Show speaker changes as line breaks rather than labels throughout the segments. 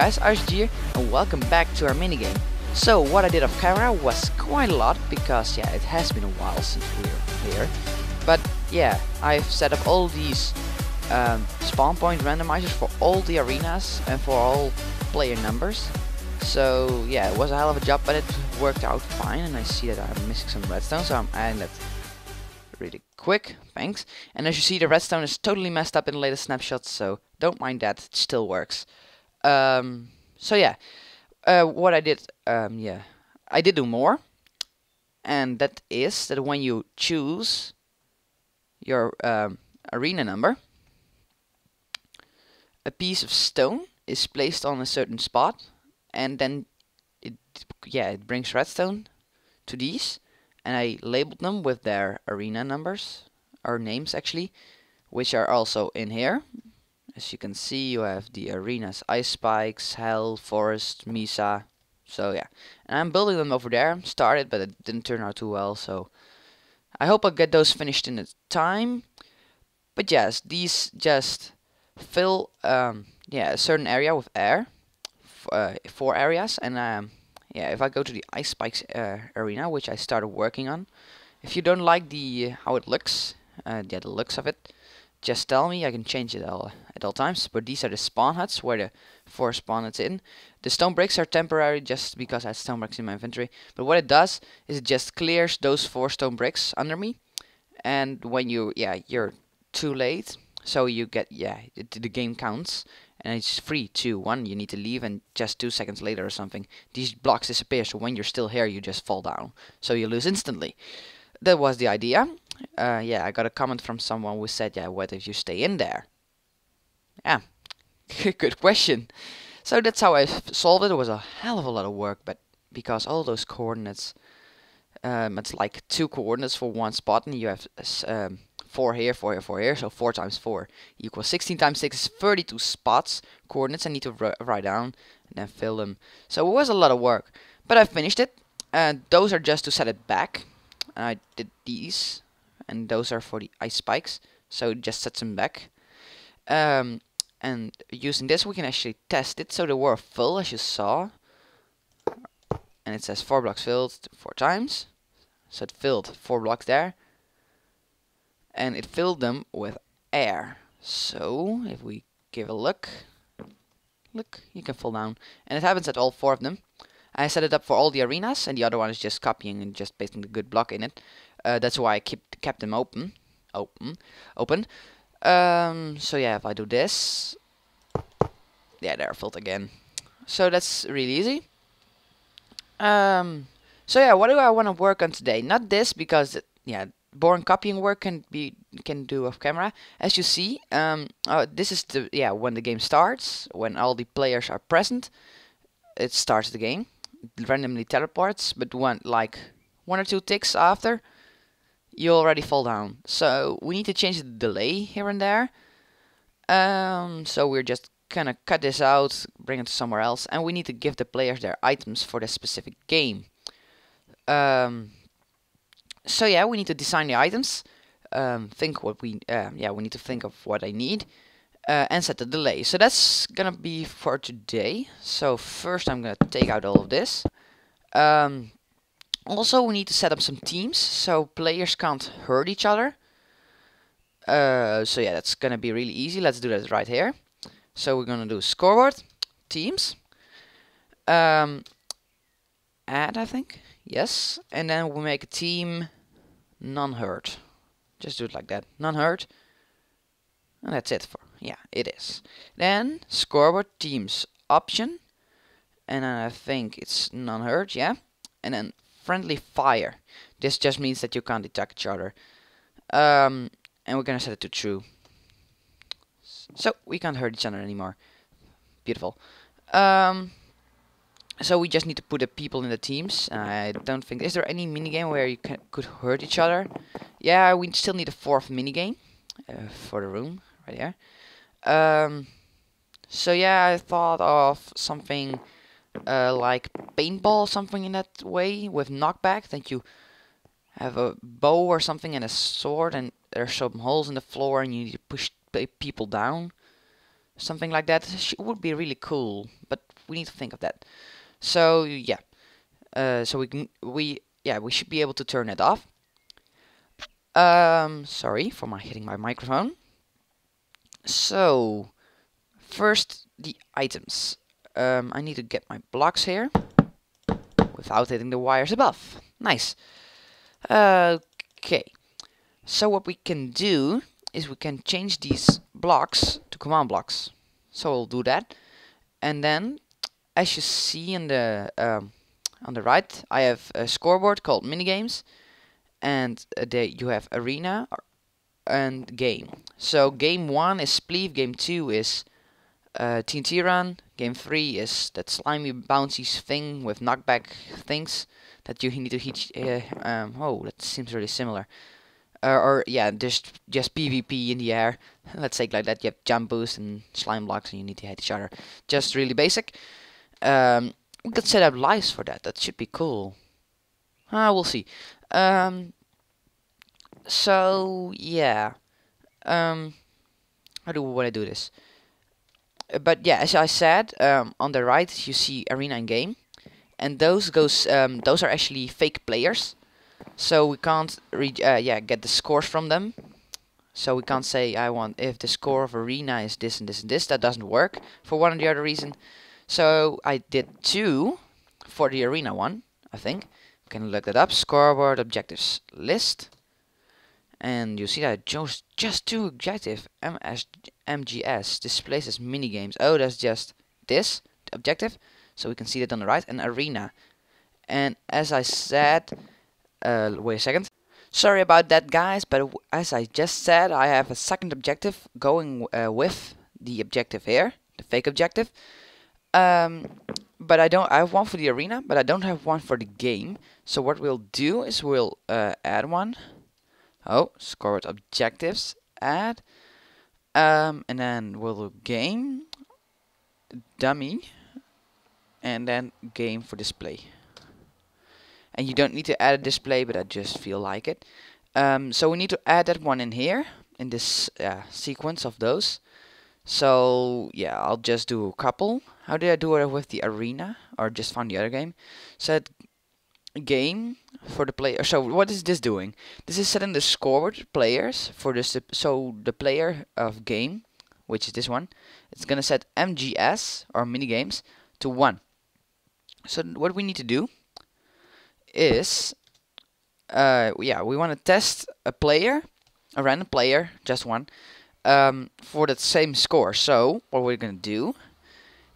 guys, RSG here, and welcome back to our minigame. So what I did off camera was quite a lot, because yeah, it has been a while since we were here. But yeah, I've set up all these spawn point randomizers for all the arenas and for all player numbers. So yeah, it was a hell of a job, but it worked out fine, and I see that I'm missing some redstone, so I'm adding that really quick, thanks. And as you see, the redstone is totally messed up in the latest snapshots, so don't mind that, it still works. So yeah, what I did, yeah, I did do more, and that is that when you choose your arena number, a piece of stone is placed on a certain spot, and then it brings redstone to these, and I labeled them with their arena numbers, or names actually, which are also in here. As you can see, you have the arenas: Ice Spikes, Hell, Forest, Misa. So yeah, and I'm building them over there. Started, but it didn't turn out too well, so I hope I'll get those finished in the time. But yes, these just fill a certain area with air, 4 areas, and yeah, if I go to the Ice Spikes arena, which I started working on, if you don't like the how it looks, the looks of it, just tell me, I can change it at all times. But these are the spawn huts where the 4 spawn huts in. The stone bricks are temporary just because I had stone bricks in my inventory. But what it does is it just clears those 4 stone bricks under me. And when you're too late, so you get, the game counts. And it's 3, 2, 1, you need to leave, and just 2 seconds later or something, these blocks disappear. So when you're still here, you just fall down. So you lose instantly. That was the idea. Yeah, I got a comment from someone who said, yeah, what if you stay in there? Yeah, good question. So that's how I solved it. It was a hell of a lot of work, but because all those coordinates, it's like 2 coordinates for 1 spot, and you have 4 here, 4 here, 4 here, so 4 times 4 equals 16 times 6 is 32 spots, coordinates I need to write down and then fill them. So it was a lot of work, but I finished it, and those are just to set it back. I did these, and those are for the ice spikes, so it just sets them back. And using this, we can actually test it. So they were full, as you saw, and it says 4 blocks filled 4 times. So it filled 4 blocks there, and it filled them with air. So if we give a look, you can fall down, and it happens at all 4 of them. I set it up for all the arenas, and the other one is just copying and just pasting the good block in it. That's why I kept them open. So yeah, if I do this, yeah, they're filled again. So that's really easy. So yeah, what do I want to work on today? Not this, because boring copying work can do off camera. As you see, this is when the game starts, when all the players are present, it starts the game. It randomly teleports, but one or 2 ticks after, you already fall down. So we need to change the delay here and there. So we're just gonna cut this out, bring it to somewhere else, and we need to give the players their items for the specific game. So yeah, we need to design the items. Think what we need to think of what I need. And set the delay. So that's gonna be for today. So first I'm gonna take out all of this. Also we need to set up some teams so players can't hurt each other. So yeah, that's gonna be really easy. Let's do that right here. So we're gonna do scoreboard, teams, add, I think, yes, and then we'll make a team non-hurt. Just do it like that, non-hurt, and that's it. Yeah, it is. Then scoreboard teams option, and then I think it's non-hurt, yeah. And then friendly fire. This just means that you can't attack each other. And we're gonna set it to true. So we can't hurt each other anymore. Beautiful. So we just need to put the people in the teams. I don't think, is there any minigame where you could hurt each other? Yeah, we still need a 4th minigame for the room right here. So yeah, I thought of something like paintball, something in that way, with knockback, that you have a bow or something and a sword, and there's some holes in the floor, and you need to push people down. something like that. Would be really cool, but we need to think of that. So yeah, so we should be able to turn it off. Sorry for hitting my microphone. So first the items. I need to get my blocks here without hitting the wires above. Nice. Okay. So what we can do is we can change these blocks to command blocks. So we'll do that, and then as you see on the right, I have a scoreboard called minigames, and you have arena and game. So game 1 is Spleef, game 2 is TNT Run, game 3 is that slimy bouncy thing with knockback things that you need to hit. Oh, that seems really similar. Or yeah, just PvP in the air. Let's say like that. You have jump boost and slime blocks, and you need to hit each other. Just really basic. We could set up lives for that. That should be cool. We'll see. So yeah. How do I do this? But yeah, as I said, on the right you see arena and game, and those are actually fake players. So we can't get the scores from them. So we can't say I want if the score of arena is this and this and this. That doesn't work for one or the other reason. So I did 2 for the arena one, I think. We can look that up. Scoreboard objectives list. And you see that I chose just 2 objectives. MGS displays as minigames. Oh, that's just this objective. So we can see that on the right. And arena. And as I said, wait a second. Sorry about that, guys, but as I just said, I have a second objective going with the objective here, the fake objective. But I have one for the arena, but I don't have one for the game. So what we'll do is we'll add one. Oh, scored objectives, add, and then we'll do game, dummy, and then game for display. And you don't need to add a display, but I just feel like it. So we need to add that one in here, in this sequence of those. So yeah, I'll just do a couple. How did I do it with the arena, or just find the other game? Set game for the player. So what is this doing? This is setting the scoreboard players for this. So the player of game, which is this one, it's gonna set MGS or minigames to 1. So what we need to do is we want to test a player, a random player, just one, for that same score. So what we're gonna do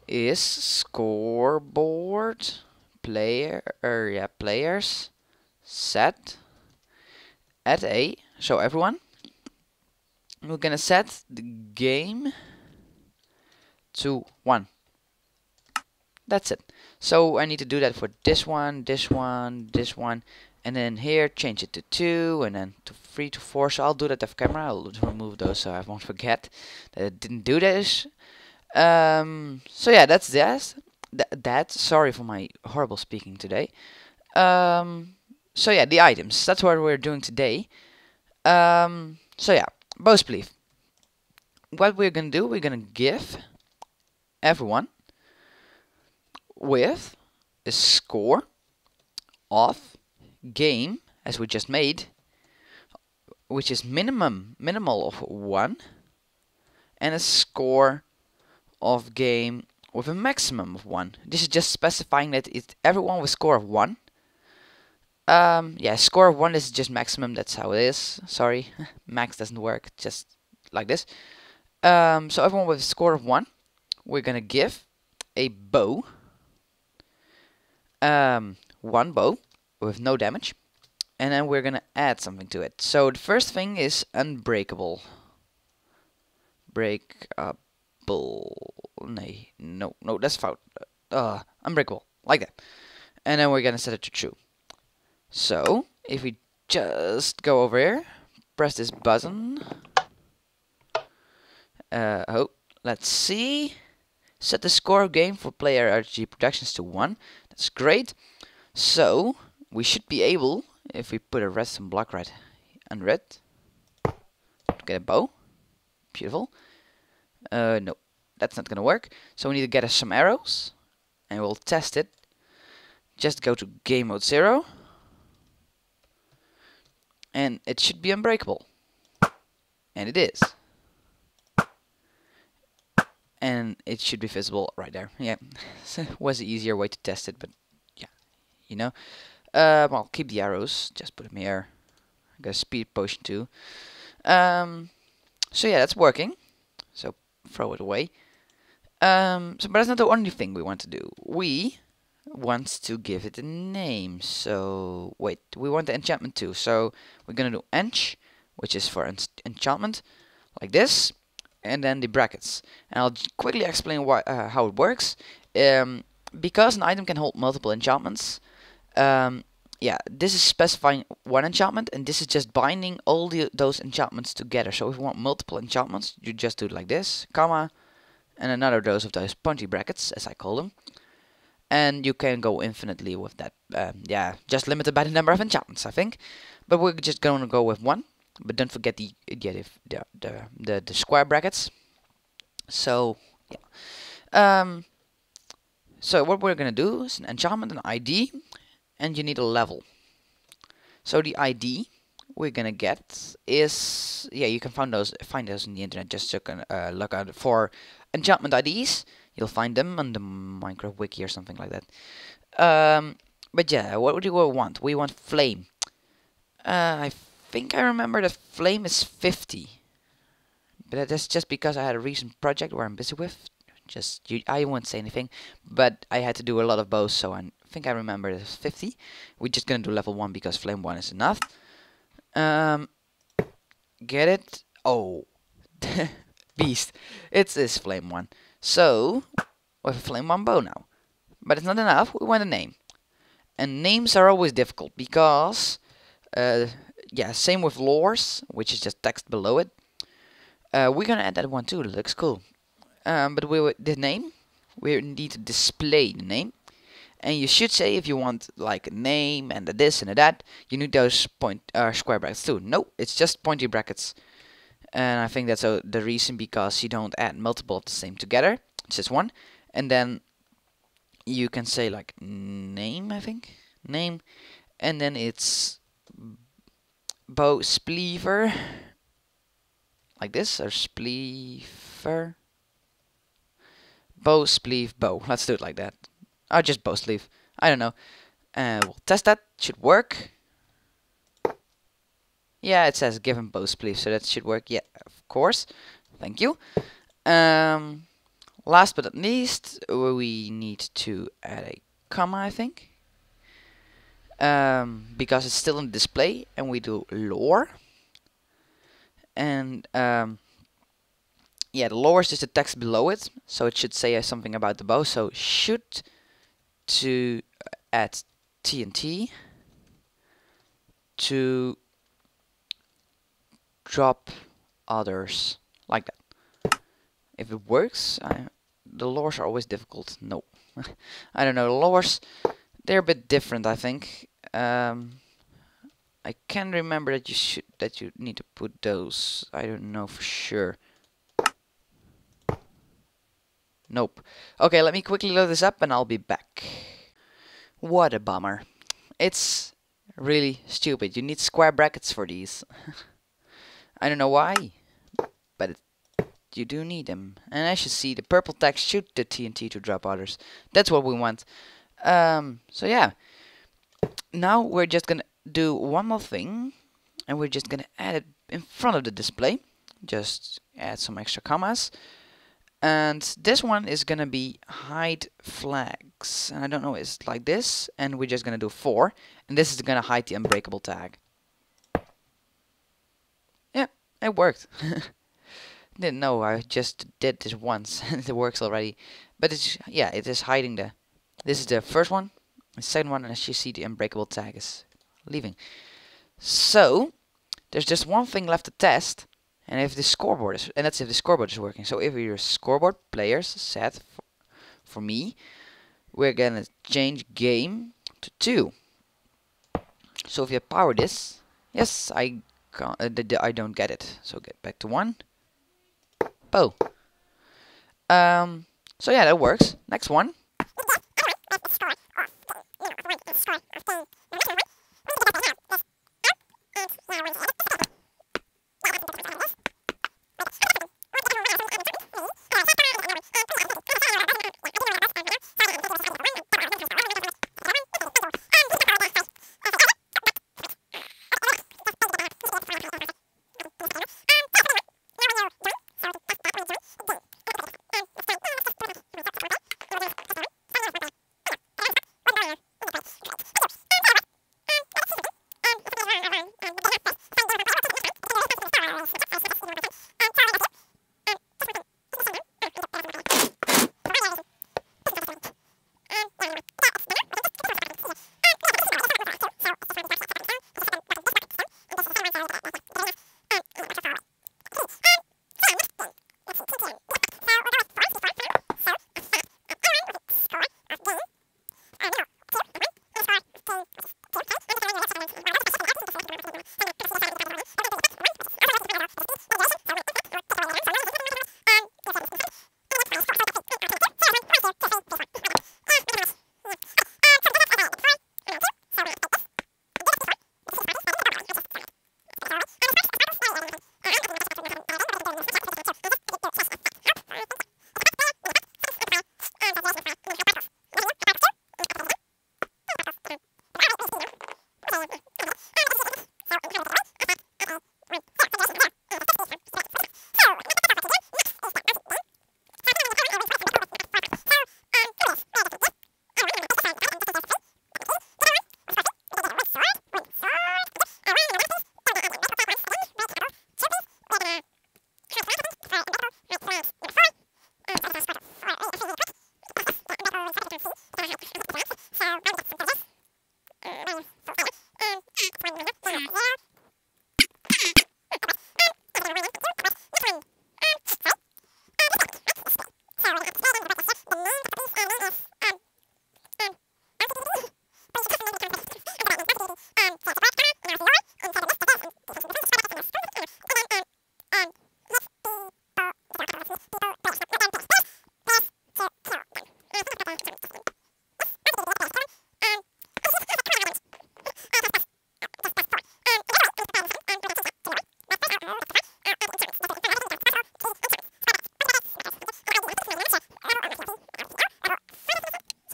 is scoreboard players set at A, so everyone. We're gonna set the game to 1. That's it. So I need to do that for this one, this one, this one, and then here change it to 2, and then to 3 to 4. So I'll do that off camera. I'll remove those so I won't forget that I didn't do this. So yeah, that's this. Sorry for my horrible speaking today. So yeah, the items. That's what we're doing today. So yeah, bow spleef. What we're gonna do, we're gonna give everyone with a score of game, as we just made, which is minimal of 1, and a score of game with a maximum of 1. This is just specifying that it's everyone with score of 1. Yeah, score of 1 is just maximum, that's how it is. Sorry, max doesn't work, just like this. So everyone with a score of 1, we're gonna give a bow. 1 bow with no damage, and then we're gonna add something to it. So the first thing is unbreakable. No, that's foul. Unbreakable, like that. And then we're gonna set it to true. So if we just go over here, press this button. Let's see. Set the score of game for player RG Productions to 1. That's great. So we should be able, if we put a redstone block right and red, to get a bow. Beautiful. No. that's not gonna work. So we need to get us some arrows, and we'll test it. Just go to game mode 0, and it should be unbreakable, and it is. And it should be visible right there. Yeah, so was an easier way to test it, but yeah, you know. Well, keep the arrows. Just put them here. I got a speed potion too. So yeah, that's working. So throw it away. But that's not the only thing we want to do. We want to give it a name. So wait, we want the enchantment too. So we're gonna do ench, which is for enchantment, like this, and then the brackets. And I'll quickly explain why, how it works. Because an item can hold multiple enchantments. Yeah, this is specifying one enchantment, and this is just binding all those enchantments together. So if you want multiple enchantments, you just do it like this, comma, and another dose of those pointy brackets, as I call them. And you can go infinitely with that. Yeah, just limited by the number of enchantments, I think. But we're just going to go with one. But don't forget the square brackets. So yeah. So what we're gonna do is an enchantment, an ID, and you need a level. So the ID we're gonna get is, yeah, you can find those in the internet. Just look out for enchantment IDs. You'll find them on the Minecraft wiki or something like that. But yeah, what do we want? We want flame. I think I remember that flame is 50. But that's just because I had a recent project where I'm busy with. I won't say anything, but I had to do a lot of bows, so I think I remember it as 50. We're just gonna do level 1 because flame 1 is enough. Get it? Oh, beast! It's this flame 1. So we have a flame 1 bow now, but it's not enough. We want a name, and names are always difficult because, yeah, same with lores, which is just text below it. We're gonna add that one too. It looks cool. But the name, we need to display the name, and you should say if you want like a name and a this and a that, you need those square brackets too. No, it's just pointy brackets, and I think that's the reason, because you don't add multiple of the same together. It's just one, and then you can say like name, I think, name, and then it's bow spleever, like this, or spleever. Bow, spleef, bow. Let's do it like that. Or just bow, sleeve. I don't know. We'll test that. Should work. Yeah, it says given bow, spleef, so that should work. Yeah, of course. Thank you. Last but not least, we need to add a comma, I think. Because it's still in display, and we do lore. And yeah, the lore is just the text below it, so it should say something about the bow. So should to add TNT to drop others, like that. If it works, the lores are always difficult. No, I don't know. The lores, they're a bit different, I think. I can remember that you need to put those. I don't know for sure. Nope. Okay, let me quickly load this up and I'll be back. What a bummer. It's really stupid. You need square brackets for these. I don't know why, but you do need them. And as you see, the purple text shoot the TNT to drop others. That's what we want. So yeah. Now we're just gonna do one more thing, and we're just gonna add it in front of the display. Just add some extra commas. And this one is gonna be hide flags, and I don't know, it's like this, and we're just gonna do 4, and this is gonna hide the unbreakable tag. Yeah, it worked. Didn't know, I just did this once and it works already. But it's, yeah, it is hiding this is the first one, the second one, and as you see, the unbreakable tag is leaving. So there's just one thing left to test. And if the scoreboard is, and that's if the scoreboard is working. So if your scoreboard players set for me, we're gonna change game to 2. So if you power this, yes, I don't get it. So get back to 1. Bow. So yeah, that works. Next one.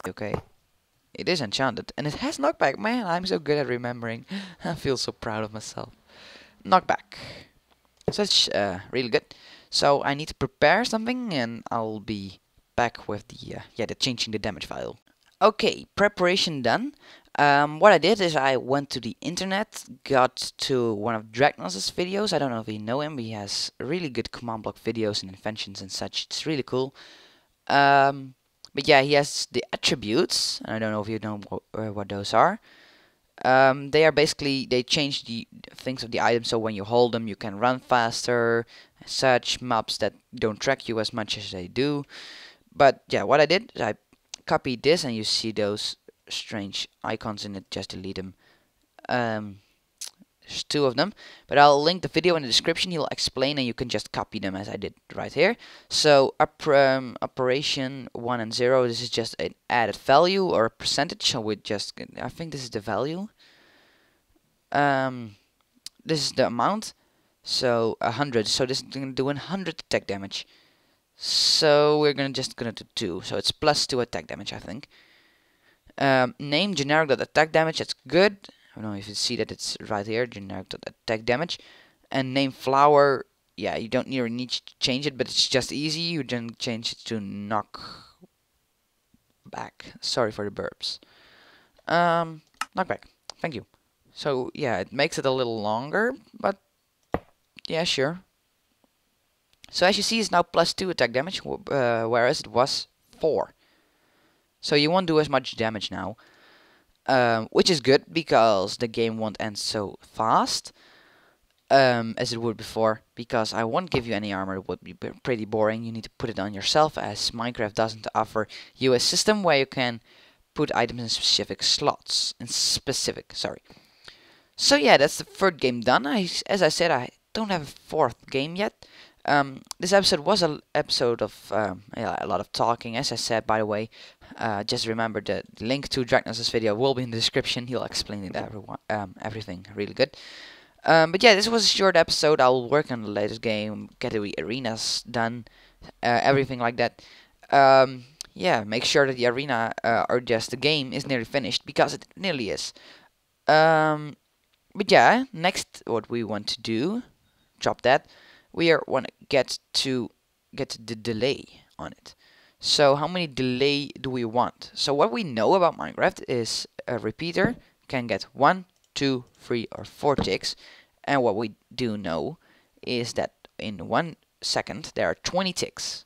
Okay. It is enchanted, and it has knockback. Man, I'm so good at remembering. I feel so proud of myself. Knockback. So that's really good. So I need to prepare something, and I'll be back with the changing the damage file. Okay, preparation done. What I did is I went to the internet, got to one of Dragnos's videos. I don't know if you know him. He has really good command block videos and inventions and such. It's really cool. But yeah, he has the attributes. I don't know if you know what those are. They are basically, they change the things of the item, so when you hold them you can run faster, such mobs that don't track you as much as they do. But yeah, what I did is I copied this, and you see those strange icons in it, just delete them. There's two of them, but I'll link the video in the description. He'll explain, and you can just copy them as I did right here. So operation 1 and 0, this is just an added value or a percentage. So we just, I think this is the value. This is the amount. So 100. So this is going to do 100 attack damage. So we're just gonna do 2. So it's +2 attack damage, I think. Name generic.attack damage. That's good. I don't know if you see that it's right here, generic.attack damage. And name flower, yeah, you don't need to change it, but it's just easy. You then change it to knock back. Sorry for the burps. Knockback. Thank you. So yeah, it makes it a little longer, but yeah, sure. So as you see, it's now +2 attack damage, whereas it was 4. So you won't do as much damage now. Which is good, because the game won't end so fast as it would before, because I won't give you any armor. It would be pretty boring. You need to put it on yourself, as Minecraft doesn't offer you a system where you can put items in specific slots. So yeah, that's the third game done. As I said, I don't have a fourth game yet. This episode was an episode of yeah, a lot of talking, as I said, by the way. Just remember the link to Dragnos' video will be in the description. He'll explain it everything really good. But yeah, this was a short episode. I'll work on the latest game, get the arenas done, everything like that. Yeah, make sure that the arena or just the game is nearly finished, because it nearly is. But yeah, next what we want to do, drop that. We want to get the delay on it. So how many delay do we want? So what we know about Minecraft is a repeater can get 1, 2, 3, or 4 ticks, and what we do know is that in 1 second there are 20 ticks.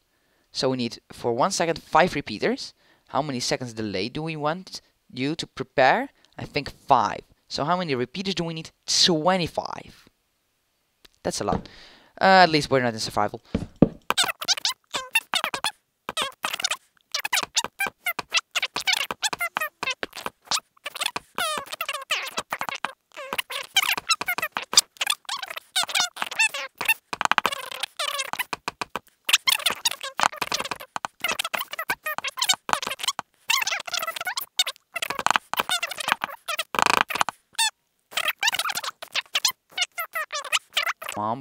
So we need for 1 second 5 repeaters. How many seconds delay do we want you to prepare? I think 5. So how many repeaters do we need? 25. That's a lot. At least we're not in survival.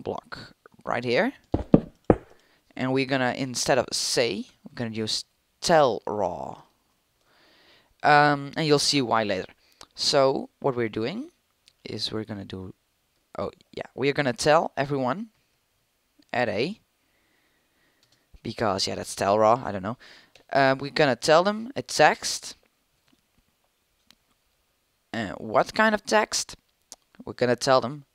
Block right here, and we're gonna, instead of say, we're gonna use tell raw, and you'll see why later. So what we're doing is we're gonna do, oh yeah, we're gonna tell everyone at A, because yeah, that's tell raw, I don't know. We're gonna tell them a text, and what kind of text? We're gonna tell them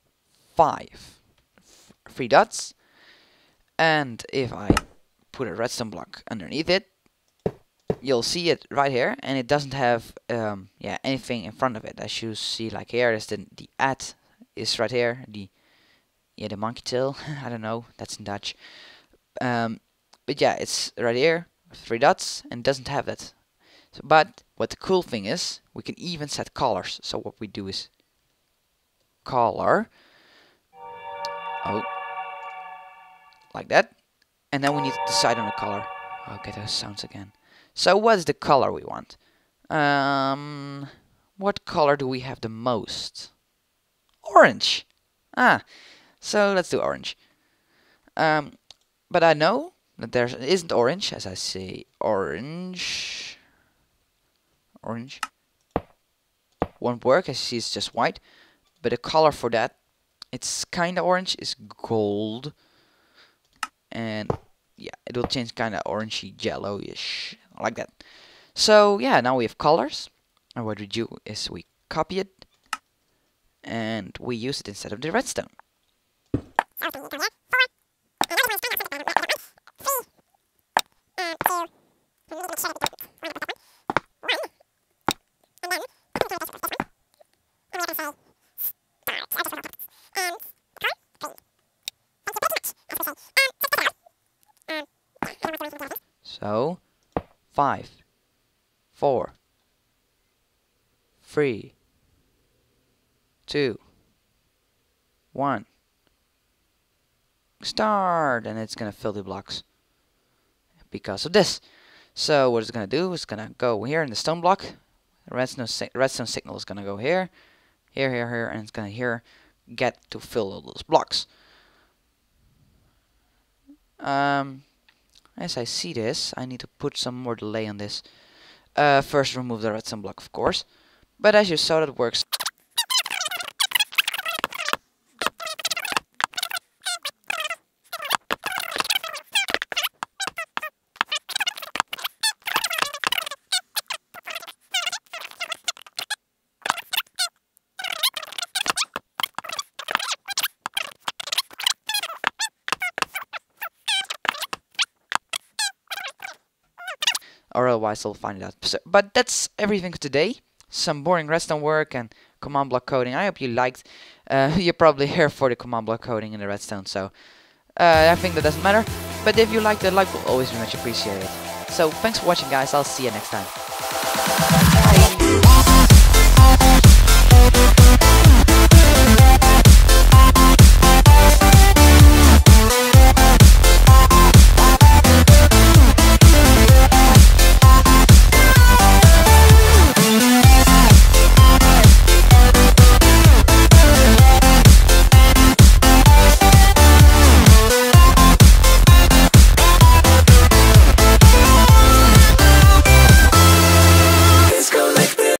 3 dots, and if I put a redstone block underneath it, you'll see it right here, and it doesn't have yeah, anything in front of it. As you see, like here is the at is right here, the monkey tail. I don't know, that's in Dutch. But yeah, it's right here, 3 dots, and doesn't have that. So, but what the cool thing is, we can even set colors. So what we do is color. Oh. Like that, and then we need to decide on the color. I'll get those sounds again. So what is the color we want? What color do we have the most? Orange. So let's do orange. But I know that there isn't orange, as I say orange. Orange won't work, as you see it's just white. But the color for that, it's kinda orange, is gold. And yeah, it will change kind of orangey, yellowish, like that. So yeah, now we have colors, and what we do is we copy it, and we use it instead of the redstone. So 5, 4, 3, 2, 1, start, and it's gonna fill the blocks because of this. So what it's gonna do is gonna go here in the stone block. The redstone signal is gonna go here, here, and it's gonna here get to fill all those blocks. As I see this, I need to put some more delay on this. First remove the redstone block, of course. But as you saw, that works. Or otherwise I'll find it out. So, but that's everything for today. Some boring redstone work and command block coding. I hope you liked. You're probably here for the command block coding in the redstone, so I think that doesn't matter. But if you liked, the like will always be much appreciated. So thanks for watching, guys. I'll see you next time.